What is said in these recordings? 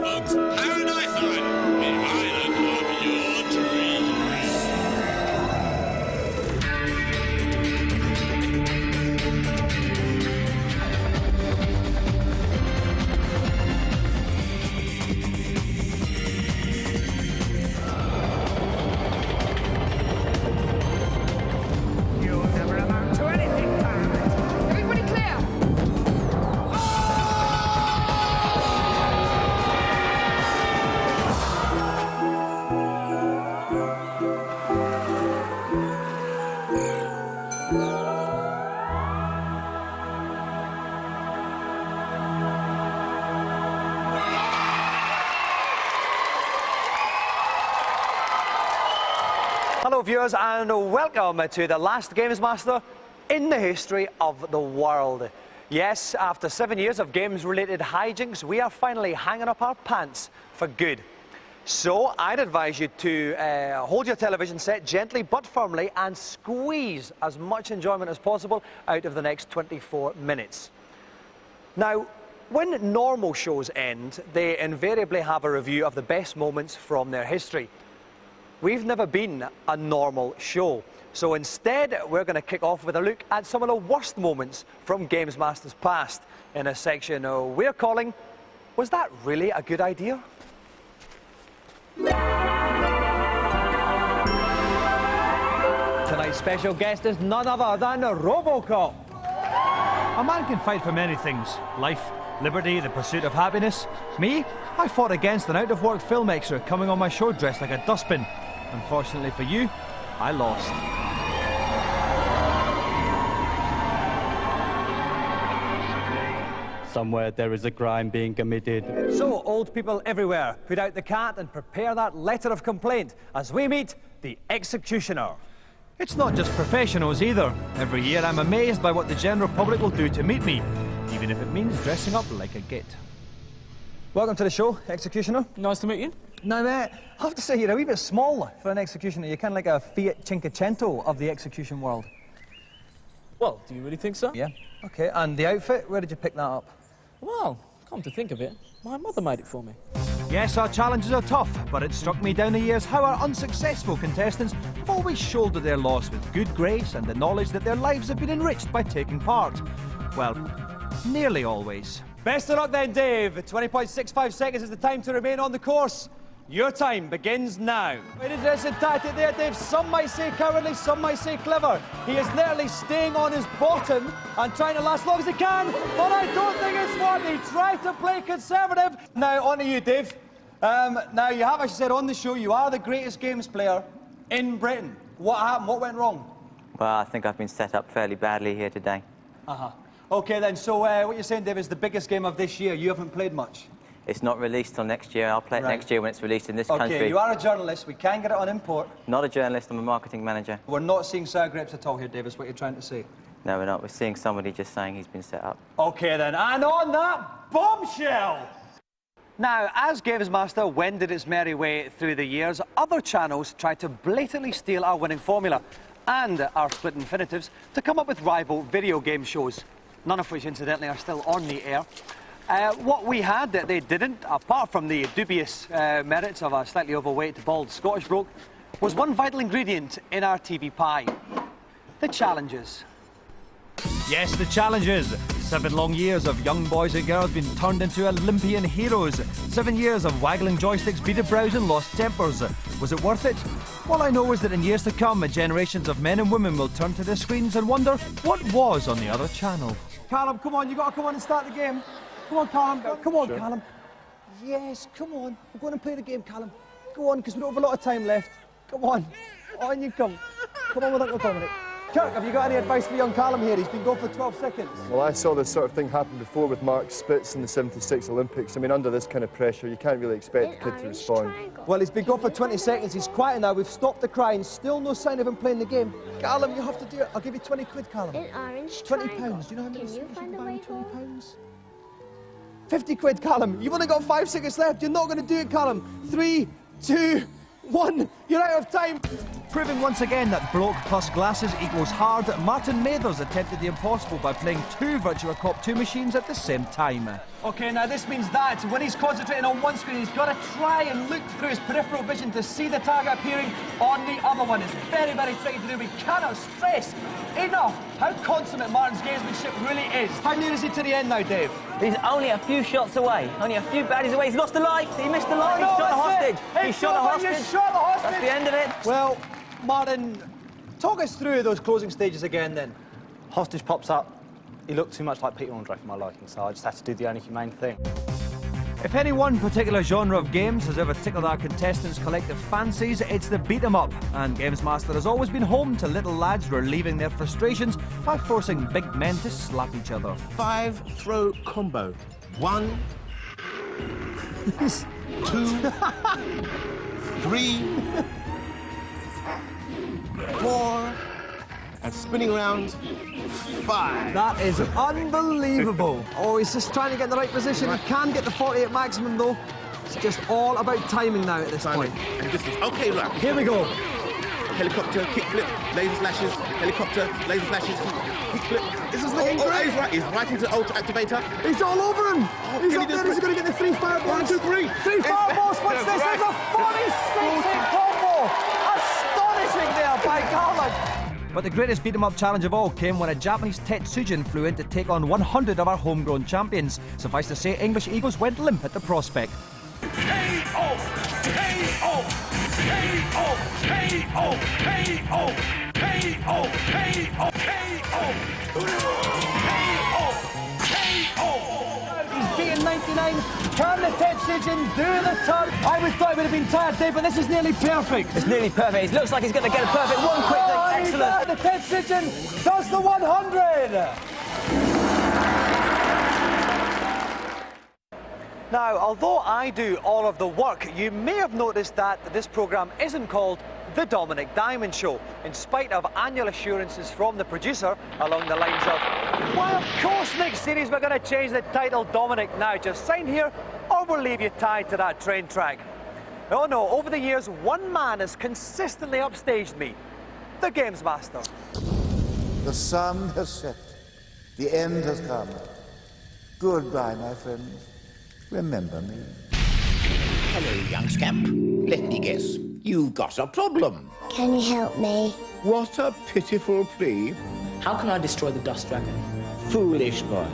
right, folks. Haven't I found the island of your dreams? You'll never amount to anything, Pirate. Everybody clear! Hello viewers and welcome to the last Gamesmaster in the history of the world. Yes, after 7 years of games-related hijinks, we are finally hanging up our pants for good. So I'd advise you to hold your television set gently but firmly and squeeze as much enjoyment as possible out of the next 24 minutes. Now, when normal shows end, they invariably have a review of the best moments from their history. We've never been a normal show, so instead we're going to kick off with a look at some of the worst moments from Gamesmaster's past in a section we're calling, Was That Really a Good Idea? Tonight's special guest is none other than Robocop. A man can fight for many things. Life, liberty, the pursuit of happiness. Me? I fought against an out-of-work film extra coming on my show dressed like a dustbin. Unfortunately for you, I lost. Somewhere there is a crime being committed. So, old people everywhere, put out the cat and prepare that letter of complaint as we meet the executioner. It's not just professionals either. Every year I'm amazed by what the general public will do to meet me, even if it means dressing up like a git. Welcome to the show, executioner. Nice to meet you. Now, I have to say you're a wee bit small for an executioner. You're kind of like a Fiat Cinquecento of the execution world. Well, do you really think so? Yeah. Okay, and the outfit, where did you pick that up? Well, come to think of it, my mother made it for me. Yes, our challenges are tough, but it struck me down the years how our unsuccessful contestants have always shouldered their loss with good grace and the knowledge that their lives have been enriched by taking part. Well, nearly always. Best of luck then, Dave. 20.65 seconds is the time to remain on the course. Your time begins now. Interesting tactic there, Dave. Some might say cowardly, some might say clever. He is literally staying on his bottom and trying to last as long as he can, but I don't think it's one. He tried to play conservative. Now, on to you, Dave. Now, you have, as you said on the show, you are the greatest games player in Britain. What happened? What went wrong? Well, I think I've been set up fairly badly here today. OK, then, so what you're saying, Dave, is the biggest game of this year. You haven't played much. It's not released till next year. I'll play it next year when it's released in this country. OK, you are a journalist. We can get it on import. Not a journalist, I'm a marketing manager. We're not seeing sour grapes at all here, Dave, is what you're trying to say. No, we're not. We're seeing somebody just saying he's been set up. OK, then, and on that bombshell! Now, as Gamesmaster wended its merry way through the years, other channels tried to blatantly steal our winning formula and our split infinitives to come up with rival video game shows, none of which, incidentally, are still on the air. What we had that they didn't, apart from the dubious merits of a slightly overweight, bald Scottish bloke, was one vital ingredient in our TV pie: the challenges. Yes, the challenges. 7 long years of young boys and girls being turned into Olympian heroes. 7 years of waggling joysticks, beaded brows and lost tempers. Was it worth it? All I know is that in years to come, generations of men and women will turn to their screens and wonder what was on the other channel. Callum, come on, you've got to come on and start the game. Come on, Callum. Come on, Callum. Yes, come on. We're going to play the game, Callum. Go on, because we don't have a lot of time left. Come on. On you come. Come on with Uncle Dominic. Kirk, have you got any advice for young Callum here? He's been going for 12 seconds. Well, I saw this sort of thing happen before with Mark Spitz in the '76 Olympics. I mean, under this kind of pressure, you can't really expect the kid to respond. Well, he's been going for 20 seconds. He's quiet now. We've stopped the crying. Still no sign of him playing the game. Callum, you have to do it. I'll give you 20 quid, Callum. An orange £20. triangle. Do you know how many Can you cities find can a buy way with £20? home? 50 quid, Callum. You've only got 5 seconds left. You're not going to do it, Callum. 3, 2, 1. You're out of time. Proving once again that bloke plus glasses equals hard, Martin Mathers attempted the impossible by playing 2 Virtua Cop 2 machines at the same time. OK, now this means that when he's concentrating on one screen, he's got to try and look through his peripheral vision to see the target appearing on the other one. It's very, very tricky to do. We cannot stress enough how consummate Martin's gamesmanship really is. How near is he to the end now, Dave? He's only a few shots away. Only a few baddies away. He's lost a life. He missed a life. He shot a hostage. He shot a hostage. You shot the hostage. That's the end of it. Well, Martin, talk us through those closing stages again then. Hostage pops up. He looked too much like Peter Andre for my liking, so I just had to do the only humane thing. If any one particular genre of games has ever tickled our contestants' collective fancies, it's the beat 'em up. And Gamesmaster has always been home to little lads relieving their frustrations by forcing big men to slap each other. 5-throw combo. 1, 2, 3, 4, and spinning around 5. That is unbelievable. Oh, he's just trying to get in the right position. He can get the 48 maximum, though. It's just all about timing now at this point. And distance. Okay, right. Here we go. Helicopter, kickflip, laser slashes, helicopter, laser slashes, kickflip. This is looking great. He's right into the ultra activator. He's all over him. He's up there. He's going to get the 3 fireballs. 1, 2, 3. 3 fireballs. What's this? There's a 46-hit combo. Astonishing there by Garland. But the greatest beat 'em up challenge of all came when a Japanese Tetsujin flew in to take on 100 of our homegrown champions. Suffice to say, English Eagles went limp at the prospect. K.O. K.O. K.O. K.O. K.O. K.O. K.O. K.O. He's beaten 99. Can the Tetsujin do the turn? I would thought it would have been tired, Dave, but this is nearly perfect. It's nearly perfect. It looks like he's going to get a perfect one quick thing. Excellent. The Tetsujin does the 100. Now, although I do all of the work, you may have noticed that this programme isn't called The Dominic Diamond Show, in spite of annual assurances from the producer along the lines of, why, of course, next series we're going to change the title Dominic now. Just sign here or we'll leave you tied to that train track. Oh no, over the years, one man has consistently upstaged me, the Gamesmaster. The sun has set. The end has come. Goodbye, my friends. Remember me. Hello, young scamp. Let me guess. You've got a problem. Can you help me? What a pitiful plea. How can I destroy the Dust Dragon? Foolish boy.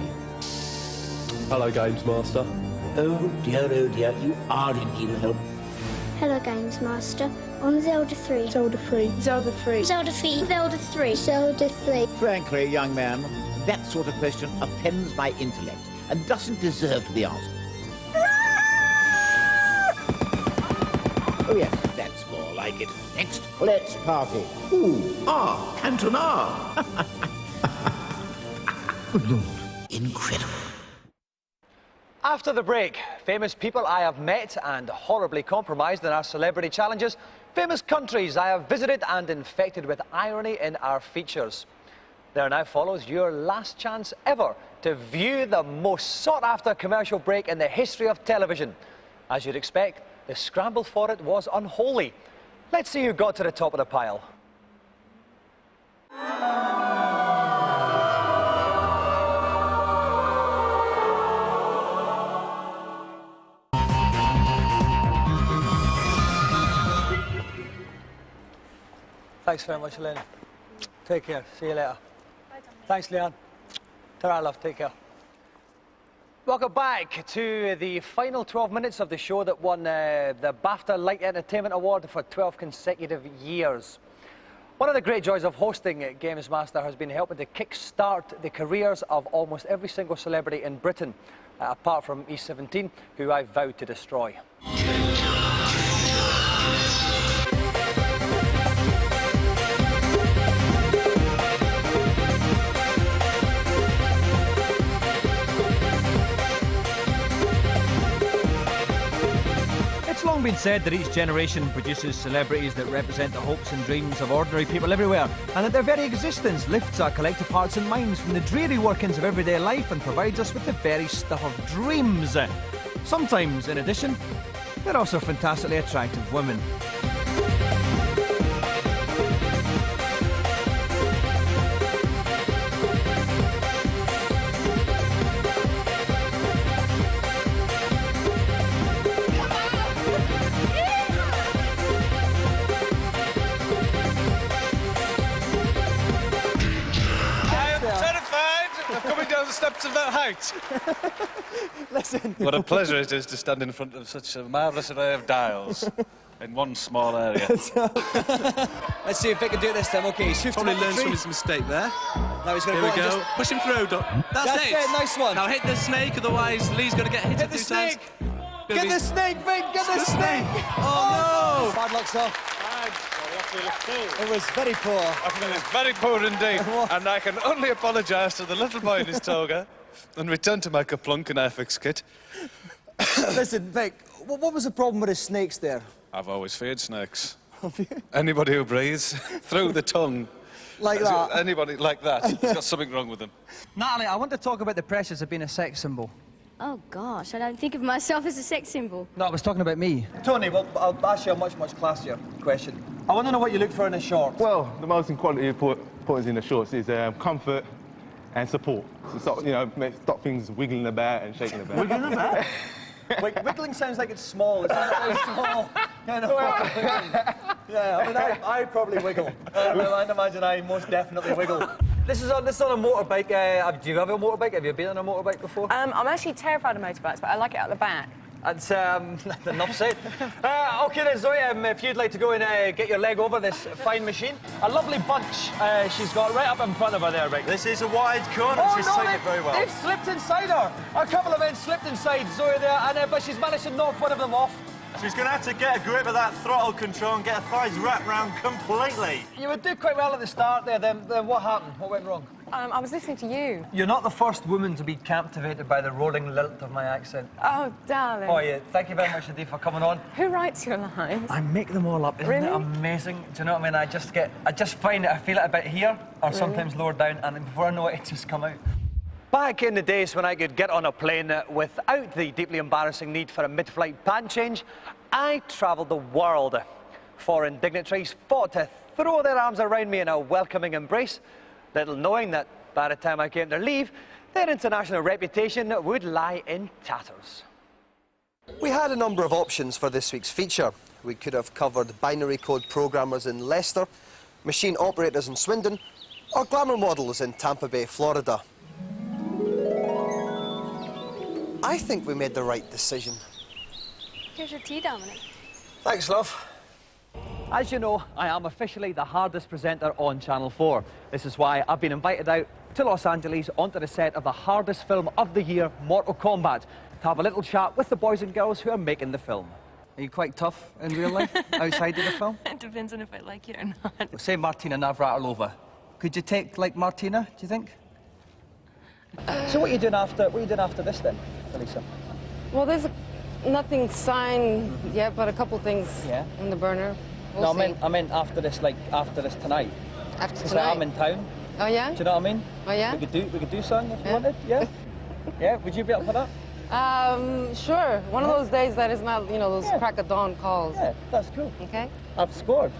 Hello, Gamesmaster. Oh dear, you are in need of help. Hello, Gamesmaster. On Zelda 3. Zelda 3. Zelda 3. Zelda 3. Zelda 3. Zelda 3. Frankly, young man, that sort of question offends my intellect and doesn't deserve to be answered. Oh, yes, that's more like it. Next, let's party. Ooh, Cantonar. Good Lord. Incredible. After the break, famous people I have met and horribly compromised in our celebrity challenges, famous countries I have visited and infected with irony in our features. There now follows your last chance ever to view the most sought-after commercial break in the history of television. As you'd expect, the scramble for it was unholy. Let's see who got to the top of the pile. Thanks very much, Elena. Take care. See you later. Thanks, Leon. Ta-ra, love. Take care. Welcome back to the final 12 minutes of the show that won the BAFTA Light Entertainment Award for 12 consecutive years. One of the great joys of hosting Gamesmaster has been helping to kick-start the careers of almost every single celebrity in Britain, apart from E17, who I vowed to destroy. It's long been said that each generation produces celebrities that represent the hopes and dreams of ordinary people everywhere, and that their very existence lifts our collective hearts and minds from the dreary workings of everyday life and provides us with the very stuff of dreams. Sometimes, in addition, they're also fantastically attractive women. It's about height. Listen. What a pleasure it is to stand in front of such a marvellous array of dials in one small area. Let's see if Vic can do it this time. OK, he's Probably learns from his mistake there. Now he's going to Here we go. go. Push him through, Doc. That's it. Nice one. Now hit the snake, otherwise Lee's going to get hit a few times. Get the snake, Vic! Get the snake! Oh, no! Bad luck, sir. It was very poor. I think it was very poor indeed. And I can only apologise to the little boy in his toga and return to my Kaplunk and Airfix kit. Listen, Vic, what was the problem with the snakes there? I've always feared snakes. Anybody who breathes through the tongue. Like that? Anybody like that has got something wrong with them. Natalie, I want to talk about the pressures of being a sex symbol. Oh, gosh, I don't think of myself as a sex symbol. No, I was talking about me. Tony, well, I'll ask you a much classier question. I want to know what you look for in a short. Well, the most important in the shorts is comfort and support. So stop, you know, stop things wiggling about and shaking about. Wiggling about? Wait, wiggling sounds like it's small. It sounds like it's small. Yeah, I mean, I probably wiggle. I'd imagine I most definitely wiggle. This is on a motorbike. Do you have a motorbike? Have you been on a motorbike before? I'm actually terrified of motorbikes, but I like it at the back. That's enough said. OK then, Zoe, if you'd like to go and get your leg over this fine machine. A lovely bunch she's got right up in front of her there, Vic. This is a wide corner. Oh, She's no, taken it very well. They've slipped inside her. A couple of men slipped inside Zoe there, and but she's managed to knock one of them off. She's going to have to get a grip of that throttle control and get her thighs wrapped round completely. You would do quite well at the start there, then what happened? What went wrong? I was listening to you. You're not the first woman to be captivated by the rolling lilt of my accent. Oh, darling. Oh, yeah. Thank you very much indeed for coming on. Who writes your lines? I make them all up. Isn't it amazing? Do you know what I mean? I just find it, I feel it about here, or sometimes lower down, and before I know it, it just come out. Back in the days when I could get on a plane without the deeply embarrassing need for a mid-flight pant change, I travelled the world. Foreign dignitaries fought to throw their arms around me in a welcoming embrace, little knowing that by the time I came to leave, their international reputation would lie in tatters. We had a number of options for this week's feature. We could have covered binary code programmers in Leicester, machine operators in Swindon, or glamour models in Tampa Bay, Florida. I think we made the right decision. Here's your tea, Dominic. Thanks, love. As you know, I am officially the hardest presenter on Channel 4. This is why I've been invited out to Los Angeles onto the set of the hardest film of the year, Mortal Kombat, to have a little chat with the boys and girls who are making the film. Are you quite tough in real life, outside of the film? It depends on if I like it or not. Say Martina Navratilova. Could you take, like, Martina, do you think? So what are you doing after this, then, Elisa? Well, there's nothing signed yet, but a couple things in the burner. We'll see. I meant after this, like, after this tonight. After Because tonight? I'm in town. Oh, yeah? Do you know what I mean? Oh, yeah? We could do something if you wanted, yeah? Yeah, would you be up for that? Sure. One of those days that is not, you know, those crack of dawn calls. Yeah, that's cool. Okay. I've scored.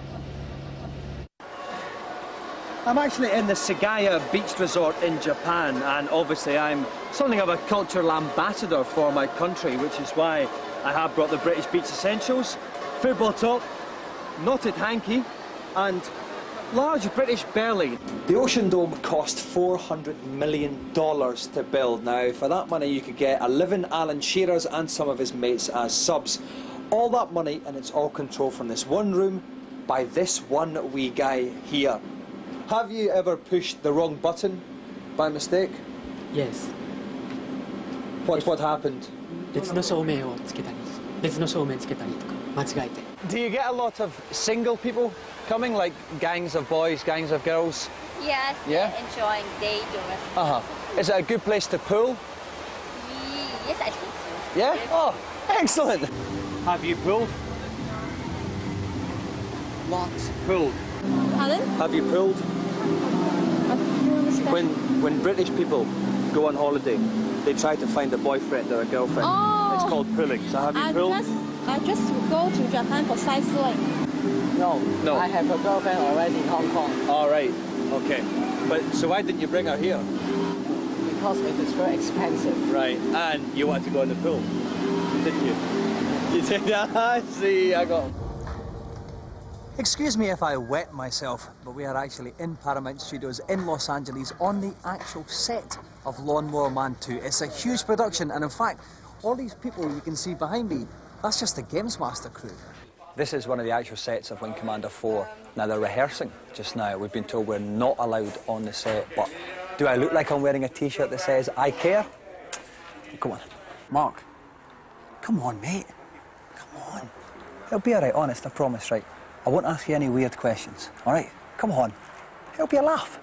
I'm actually in the Sagaya Beach Resort in Japan, and obviously I'm something of a cultural ambassador for my country, which is why I have brought the British Beach Essentials, football top, knotted hanky, and large British belly. The Ocean Dome cost $400 million to build. Now, for that money, you could get 11 Alan Shearers and some of his mates as subs. All that money, and it's all controlled from this one room by this one wee guy here. Have you ever pushed the wrong button by mistake? Yes. What happened? 別の照明をつけたり、別の照明つけたりとか間違えて。Do you get a lot of single people coming, like gangs of boys, gangs of girls? Yes, Yeah? enjoying dangerous. Is it a good place to pool? Yes, I think so. Yeah? Oh, excellent. Have you pooled? What? Pooled. Pardon? Have you pooled? I don't understand. When British people go on holiday, they try to find a boyfriend or a girlfriend. Oh. It's called pooling. So have you pooled? I just go to Japan for sightseeing. No. I have a girlfriend already in Hong Kong. All right. Okay. But so why didn't you bring her here? Because it is very expensive. Right. And you wanted to go in the pool, didn't you? You did. I see. I got. Excuse me if I wet myself, but we are actually in Paramount Studios in Los Angeles on the actual set of Lawnmower Man 2. It's a huge production, and in fact, all these people you can see behind me, that's just the Gamesmaster crew. This is one of the actual sets of Wing Commander 4. Now, they're rehearsing just now. We've been told we're not allowed on the set, but do I look like I'm wearing a T-shirt that says, I care? Come on. Mark. Come on, mate. Come on. It'll be all right, honest, I promise, right? I won't ask you any weird questions, all right? Come on. It'll be a laugh.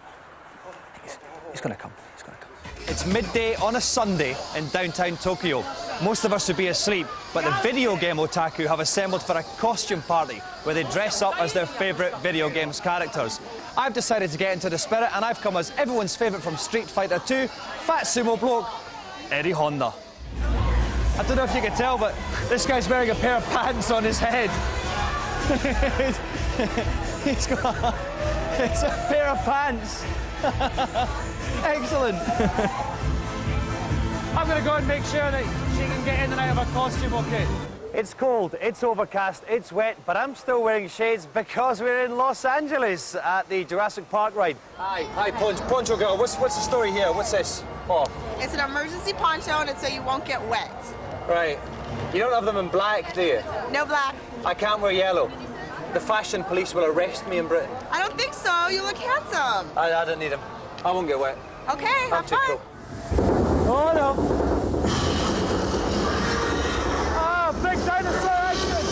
He's going to come. He's going to come. It's midday on a Sunday in downtown Tokyo. Most of us would be asleep, but the video game otaku have assembled for a costume party where they dress up as their favourite video games characters. I've decided to get into the spirit, and I've come as everyone's favourite from Street Fighter 2, Fat Sumo Bloke, Eddie Honda. I don't know if you can tell, but this guy's wearing a pair of pants on his head. It's a pair of pants. Excellent. I'm going to go and make sure that she can get in and out of her costume, okay? It's cold, it's overcast, it's wet, but I'm still wearing shades because we're in Los Angeles at the Jurassic Park ride. Hi, Poncho Girl. What's the story here? What's this for? It's an emergency poncho, and it's so you won't get wet. Right. You don't have them in black, do you? No black. I can't wear yellow. The fashion police will arrest me in Britain. I don't think so. You look handsome. I don't need them. I won't get wet. Okay, I'm have too fun. cool. Oh, no. Oh, big dinosaur action.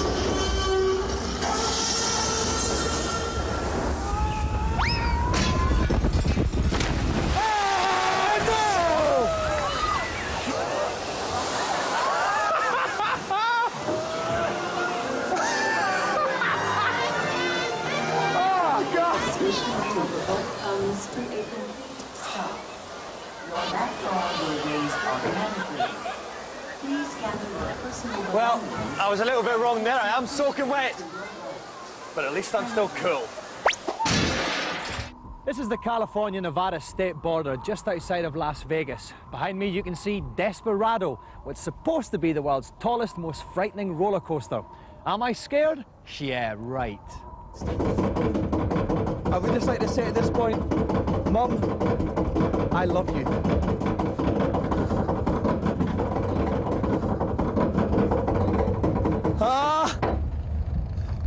Well, I was a little bit wrong there. I am soaking wet. But at least I'm still cool. This is the California-Nevada state border just outside of Las Vegas. Behind me you can see Desperado, what's supposed to be the world's tallest, most frightening roller coaster. Am I scared? Yeah, right. I would just like to say at this point, Mum, I love you. Ah!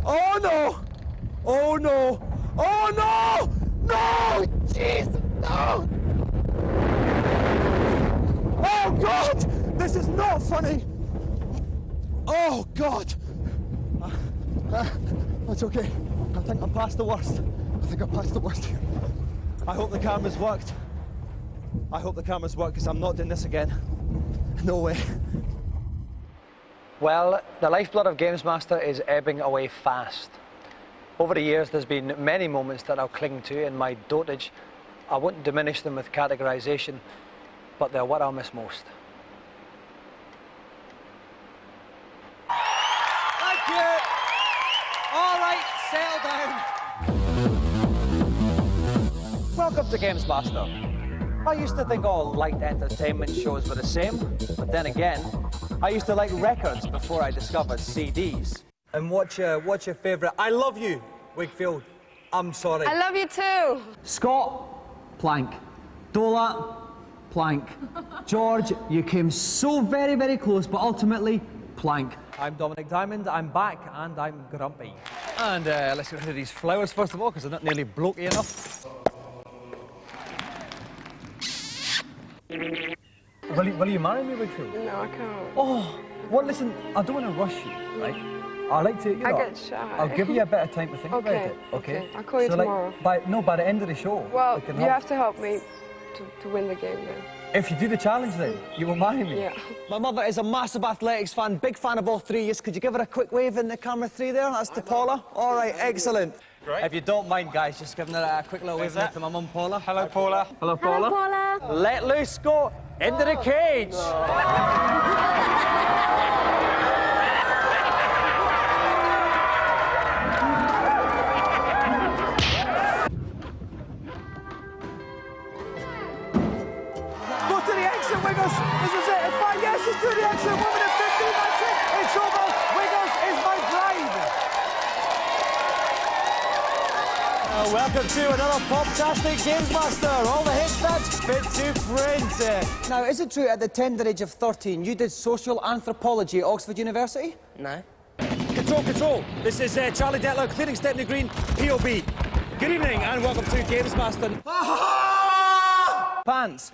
Oh no! Oh no! Oh no! No! Jeez! No! Oh God! This is not funny! Oh God! That's okay. I think I'm past the worst. I think I'm past the worst here. I hope the camera's worked. I hope the camera's worked because I'm not doing this again. No way. Well, the lifeblood of Gamesmaster is ebbing away fast. Over the years, there's been many moments that I'll cling to in my dotage. I wouldn't diminish them with categorization, but they're what I'll miss most. Thank you! All right, settle down. Welcome to Gamesmaster. I used to think all light entertainment shows were the same, but then again, I used to like records before I discovered CDs. And what's your favourite? I love you, Wakefield. I'm sorry. I love you too. Scott, plank. Dola, plank. George, you came so very, very close, but ultimately, plank. I'm Dominic Diamond, I'm back, and I'm grumpy. And let's get rid of these flowers first of all, because they're not nearly blokey enough. Will you marry me, Wakefield? No, I can't. Oh, well, listen, I don't want to rush you, right? I like to, I get shy. I'll give you a bit of time to think about it, okay? I'll call you tomorrow. By the end of the show. Well, you have to help me to win the game then. If you do the challenge then, you will marry me? Yeah. My mother is a massive athletics fan, big fan of all three of you. Could you give her a quick wave in the camera 3 there? That's to Paula. All right, excellent. Great. If you don't mind, guys, just giving her a quick little wave to my mum, Paula. Hello, Paula. Hello, Paula. Hello, Paula. Let loose, go into the cage. Go to the exit, Wiggles. This is it. In fact, yes, it's to the exit. 1 minute 15, that's it. It's over. Wiggles is my bride. Well, welcome to another Poptastic Gamesmaster. All the hits that's fit to print. Now, is it true at the tender age of 13 you did social anthropology at Oxford University? No. Control. This is Charlie Detler, clearing Stepney Green, POB. Good evening and welcome to Gamesmaster. Pants.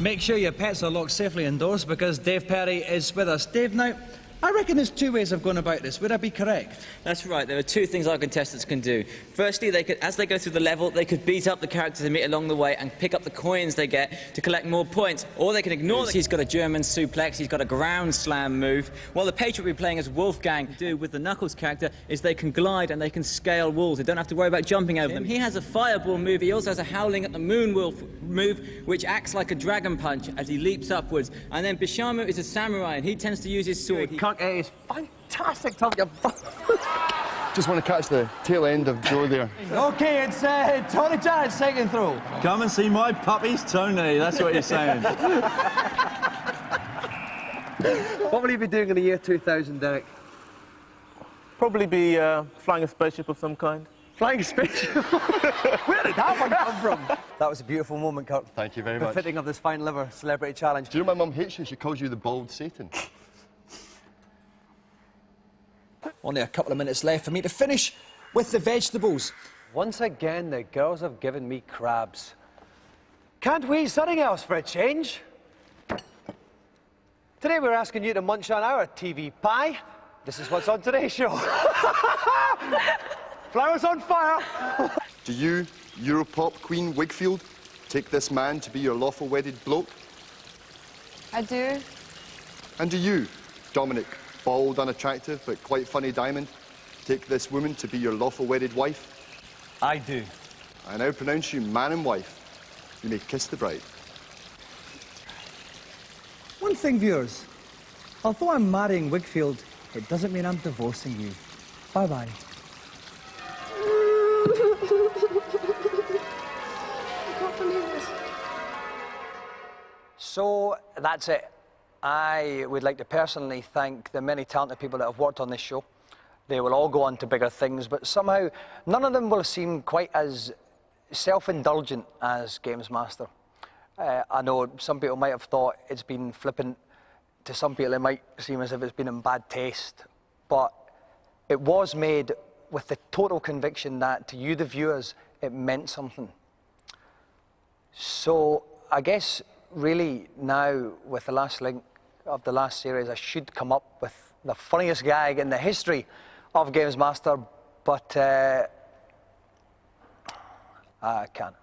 Make sure your pets are locked safely indoors because Dave Perry is with us. Dave, now, I reckon there's two ways of going about this. Would I be correct? That's right. There are two things our contestants can do. Firstly, they could, as they go through the level, they could beat up the characters they meet along the way and pick up the coins they get to collect more points. Or they can ignore that he's got a German suplex, he's got a ground slam move. While the Patriot will be playing as Wolfgang do with the Knuckles character is they can glide and they can scale walls. They don't have to worry about jumping over them. He has a fireball move. He also has a Howling at the Moon Wolf move, which acts like a dragon punch as he leaps upwards. And then Bishamu is a samurai and he tends to use his sword. It is fantastic. Just want to catch the tail end of Joe there. Okay, it's Tony Jarrett's second throw. Come and see my puppies, Tony. That's what you're saying. What will you be doing in the year 2000, Derek? Probably be flying a spaceship of some kind. Flying a spaceship? Where did that one come from? That was a beautiful moment, Kurt. Thank you very much. Befitting of this fine liver celebrity challenge. Do you know my mum hates you? She calls you the bald Satan. Only a couple of minutes left for me to finish with the vegetables. Once again, the girls have given me crabs. Can't we eat something else for a change? Today we're asking you to munch on our TV pie. This is what's on today's show. Flowers on fire. Do you, Europop Queen Wigfield, take this man to be your lawful wedded bloke? I do. And do you, Dominic, bald, unattractive, but quite funny Diamond, take this woman to be your lawful wedded wife? I do. I now pronounce you man and wife. You may kiss the bride. One thing, viewers. Although I'm marrying Wigfield, it doesn't mean I'm divorcing you. Bye-bye. So, that's it. I would like to personally thank the many talented people that have worked on this show. They will all go on to bigger things, but somehow none of them will seem quite as self-indulgent as Gamesmaster. I know some people might have thought it's been flippant. To some people it might seem as if it's been in bad taste, but it was made with the total conviction that to you, the viewers, it meant something. So I guess really now, with the last link of the last series, I should come up with the funniest gag in the history of Gamesmaster, but I can't.